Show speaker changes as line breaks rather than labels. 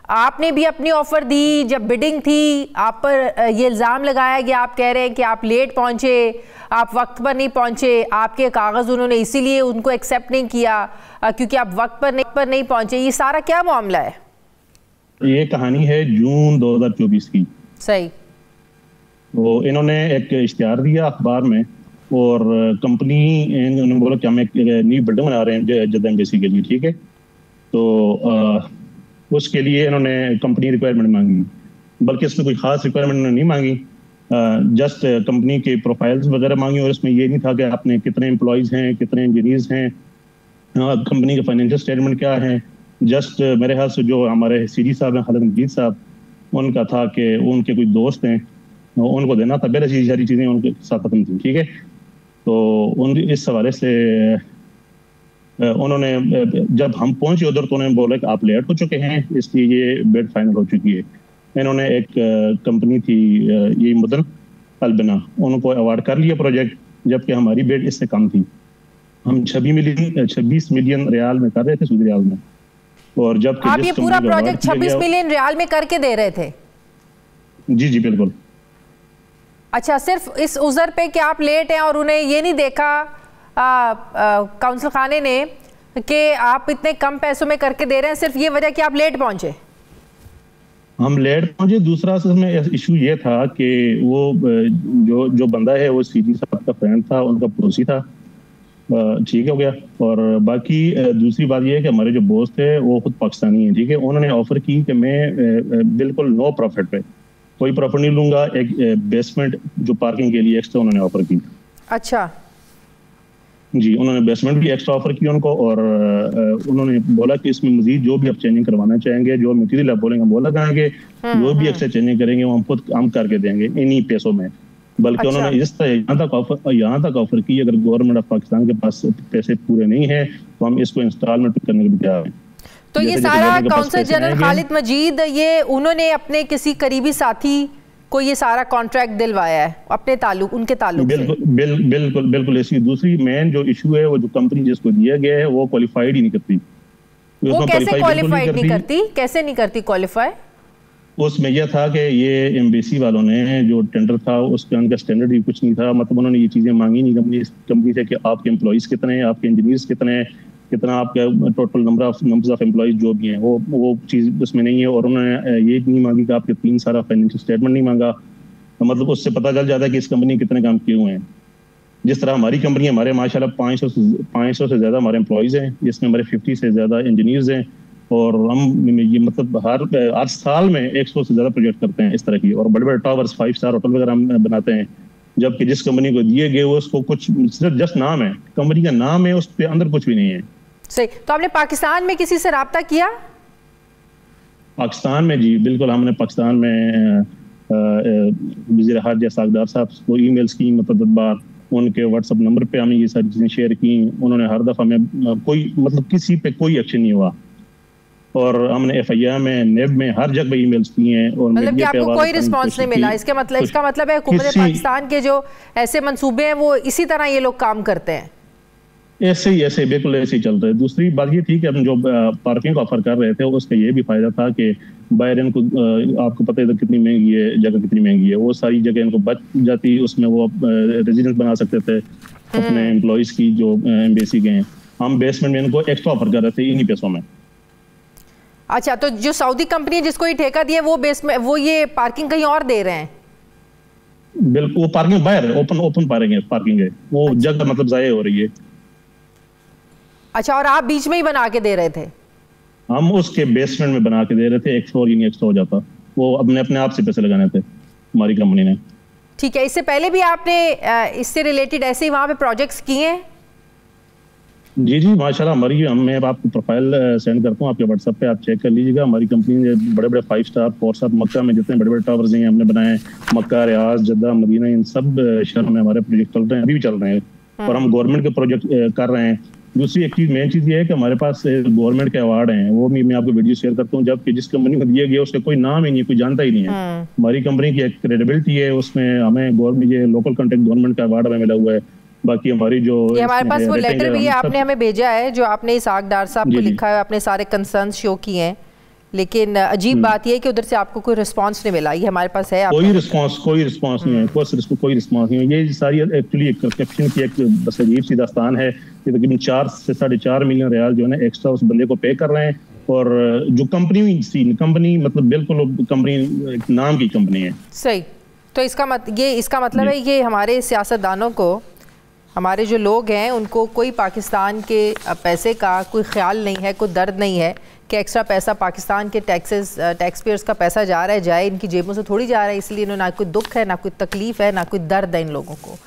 آپ نے بھی اپنی آفر دی، جب بیڈنگ تھی آپ پر یہ الزام لگایا گیا، آپ کہہ رہے ہیں کہ آپ لیٹ پہنچے، آپ وقت پر نہیں پہنچے، آپ کے کاغذ انہوں نے اسی لیے ان کو ایکسیپٹ نہیں کیا کیونکہ آپ وقت پر نہیں پہنچے. یہ سارا کیا معاملہ ہے؟ یہ
کہانی ہے جون 2024 کی.
صحیح.
تو انہوں نے ایک اشتہار دیا اخبار میں اور کمپنی انہوں نے بولا کہ ہم ایک نئی بلڈنگ بنا رہے ہیں جدہ ایمبیسی کے لیے. ٹھیک ہے، تو اس کے لیے انہوں نے کمپنی ریکوائرمنٹ مانگی، بلکہ اس میں کوئی خاص ریکوائرمنٹ انہوں نے نہیں مانگی، جسٹ کمپنی کے پروفائلز وغیرہ مانگی. اور اس میں یہ نہیں تھا کہ آپ نے کتنے امپلائیز ہیں، کتنے انجینئرز ہیں، کمپنی کے فائنینشیل اسٹیٹمنٹ کیا ہیں. جسٹ میرے خیال سے جو ہمارے سی ڈی صاحب ہیں خالد مجید صاحب، ان کا تھا کہ ان کے کوئی دوست ہیں ان کو دینا تھا. پہلے ساری چیزیں ان کے ساتھ ختم تھیں. ٹھیک ہے، تو اس حوالے سے انہوں نے جب ہم پہنچے ادھر تو انہوں نے بولا کہ آپ لیٹ ہو چکے ہیں، اس لیے یہ بیڈ فائنل ہو چکی ہے. انہوں نے ایک کمپنی تھی یہ مدن البنا، ان کو ایوارڈ کر لیا پروجیکٹ، جبکہ ہماری بیڈ اس سے کم تھی. ہم 26 ملین ریال میں کر رہے تھے، سعودی ریال میں. اور جب
آپ یہ پورا پروجیکٹ 26 ملین ریال میں کر کے دے رہے تھے؟
جی بالکل.
اچھا، صرف اس عذر پہ کہ آپ لیٹ ہیں اور انہیں یہ نہیں دیکھا کونسل خانے نے کہ آپ اتنے کم پیسوں میں کر کے دے رہے ہیں، صرف یہ وجہ کہ آپ لیٹ پہنچے؟
ہم لیٹ پہنچے. دوسرا اصل میں ایشو یہ تھا کہ وہ جو بندہ ہے وہ سی ڈی صاحب کا فرینڈ تھا، ان کا پڑوسی تھا. ٹھیک ہو گیا. اور باقی دوسری بات یہ ہے کہ ہمارے جو باس تھے وہ خود پاکستانی ہیں. ٹھیک ہے، انہوں نے آفر کی کہ میں بالکل نو پروفٹ پہ کوئی پروفٹ نہیں لوں گا. ایک بیسمنٹ جو پارکنگ کے لیے ایکسٹرا انہوں نے آفر کی.
اچھا
جی، انہوں نے بیسمنٹ بھی ایکسٹرا آفر کی ان کو، اور انہوں نے بولا کہ اس میں مزید جو بھی آپ چینجنگ کروانا چاہیں گے، جو مٹیریل آپ بولیں گے وہ لگائیں گے، جو بھی ایکسٹرا چینجنگ کریں گے وہ ہم خود کام کر کے دیں گے انہی پیسوں میں. بلکہ انہوں نے اس طرح یہاں تک آفر کی اگر گورنمنٹ آف پاکستان کے پاس پیسے پورے نہیں ہیں تو ہم اس کو انسٹالمنٹ کرنے کے لیے تیار ہیں.
تو یہ سارا کونسل جنرل خالد مجید یہ انہوں نے اپنے کسی قریبی ساتھی کو یہ سارا کانٹریکٹ دلوایا ہے اپنے تعلق ان کے تعلق سے؟
بالکل. ایسی دوسری مین جو ایشو ہے وہ جو کمپنی جس کو دیا گیا ہے وہ کوالیفائڈ ہی نہیں کرتی.
وہ کیسے کوالیفائڈ نہیں کرتی؟ کیسے نہیں کرتی کوالیفائی؟
اس میں یہ تھا کہ یہ ایمبیسی والوں نے جو ٹینڈر تھا اس کا ان کا اسٹینڈرڈ بھی کچھ نہیں تھا. مطلب انہوں نے یہ چیزیں مانگی نہیں کمپنی سے کہ آپ کے امپلائیز کتنے ہیں، آپ کے انجینئرز کتنے ہیں، کتنا آپ کا ٹوٹل نمبر آف امپلائیز جو بھی ہیں، وہ چیز اس میں نہیں ہے. اور انہوں نے یہ نہیں مانگی کہ آپ کے 3 سارا فائنینشیل اسٹیٹمنٹ نہیں مانگا. مطلب اس سے پتہ چل جاتا ہے کہ اس کمپنی نے کتنے کام کیے ہوئے ہیں. جس طرح ہماری کمپنی ہمارے ماشاءاللہ 500 سے زیادہ ہمارے امپلائیز ہیں، جس میں ہمارے 50 سے زیادہ انجینئرز ہیں، اور ہم یہ مطلب ہر سال میں 100 سے زیادہ پروجیکٹ کرتے ہیں اس طرح کی. اور بڑے بڑے ٹاورز 5 اسٹار ہوٹل وغیرہ ہم بناتے ہیں. جبکہ جس کمپنی کو دیے گئے وہ اس کو کچھ صرف جسٹ نام ہے، کمپنی کا نام ہے، اس پہ اندر کچھ بھی نہیں ہے. صحیح.
تو آپ نے پاکستان میں کسی سے رابطہ کیا؟
پاکستان میں جی بالکل. ہم نے پاکستان میں وزیر خارجہ ساغدار صاحب کو ای میلز کی متعدد بار، ان کے واٹس ایپ نمبر پہ ہم نے یہ ساری چیزیں شیئر کی. انہوں نے ہر دفعہ میں کوئی مطلب کسی پہ کوئی ایکشن نہیں ہوا. اور ہم نے ایف آئی آر میں، نیب میں، ہر جگہ ای میلز کیے ہیں. اور
مطلب کہ آپ کو کوئی رسپانس نہیں ملا؟ اس کا مطلب ہے حکومت پاکستان کے جو ایسے منصوبے ہیں وہ اسی طرح یہ لوگ کام کرتے ہیں؟
ایسے بالکل ایسے ہی چل رہے. دوسری بات یہ تھی کہ ہم جو پارکنگ کو آفر کر رہے تھے اس کا یہ بھی فائدہ تھا کہ باہر ان کو آپ کو پتہ ہے کتنی مہنگی ہے جگہ، کتنی مہنگی ہے. وہ ساری جگہ ان کو بچ جاتی، اس میں وہ ریزیڈنس بنا سکتے تھے اپنے امپلائیز کی جو ایمبیسی کے ہیں. ہم بیسمنٹ میں ان کو ایکسٹرا آفر کر رہے تھے انہی پیسوں میں.
اچھا، تو جو سعودی کمپنی جس کو یہ ٹھیکہ دیا وہ یہ پارکنگ کہیں اور دے رہے ہیں؟
بالکل. وہ پارکنگ باہر اوپن پارکنگ ہے، وہ جگہ مطلب ضائع ہو رہی ہے.
اچھا، اور آپ بیچ میں ہی بنا کے دے رہے تھے؟
ہم اس کے بیسمنٹ میں بنا کے دے رہے تھے. ایک فلور ہی نہیں ایکسٹرا ہو جاتا. وہ اپنے آپ سے پیسے لگانے تھے ہماری کمپنی نے.
ٹھیک ہے. اس سے پہلے بھی آپ نے اس سے ریلیٹڈ ایسے ہی وہاں پہ پروجیکٹس کیے ہیں؟
جی ماشاءاللہ. میں آپ کو پروفائل سینڈ کرتا ہوں آپ کے واٹس ایپ پہ، آپ چیک کر لیجیے گا. ہماری کمپنی نے بڑے 5 اسٹار 4 اسٹار مکہ میں جتنے بڑے ٹاورز ہیں ہم نے بنائے ہیں. مکہ، ریاض، جدہ، مدینہ، ان سب شہروں میں ہمارے پروجیکٹ چل رہے ہیں، ابھی بھی چل رہے ہیں. اور ہم گورنمنٹ کے پروجیکٹ کر رہے ہیں. دوسری ایک مین چیز یہ ہے کہ ہمارے پاس گورنمنٹ کے ایوارڈ ہیں، وہ بھی میں آپ کو ویڈیو شیئر کرتا ہوں. جبکہ جس کمپنی کو دیا گیا اس کا کوئی نام ہی نہیں، کوئی جانتا ہی نہیں ہے. ہماری کمپنی کی ایک کریڈیبلٹی ہے، اس میں ہمیں یہ لوکل کنٹیکٹ گورنمنٹ کا ایوارڈ ہمیں ملا ہوا ہے. باقی ہماری جو
ہمارے پاس وہ لیٹر بھی ہے، آپ نے ہمیں بھیجا ہے جو آپ نے اسحاق ڈار صاحب کو لکھا ہے، آپ نے سارے کنسرنز شو کیے ہیں. لیکن عجیب بات یہ ہے کہ ادھر سے آپ کو کوئی رسپانس نہیں ملا. یہ ہمارے پاس ہے
کوئی رسپانس نہیں ہے, کوئی رسپانس نہیں ہے. یہ ساری ایکچولی کرپشن کی ایک بس عجیب سی داستان ہے کہ تقریباً 4 سے 4.5 ملین ریال جو ہے نا ایکسٹرا اس بندے کو پے کر رہے ہیں, اور جو کمپنی مطلب بالکل کمپنی ایک نام کی کمپنی ہے.
صحیح. تو اس کا مطلب ہے یہ ہمارے سیاستدانوں کو, ہمارے جو لوگ ہیں ان کو کوئی پاکستان کے پیسے کا کوئی خیال نہیں ہے, کوئی درد نہیں ہے کہ ایکسٹرا پیسہ پاکستان کے ٹیکس پیئرز کا پیسہ جا رہا ہے, جائے ان کی جیبوں سے تھوڑی جا رہا ہے. اس لیے انہوں نہ کوئی دکھ ہے, نہ کوئی تکلیف ہے, نہ کوئی درد ہے ان لوگوں کو.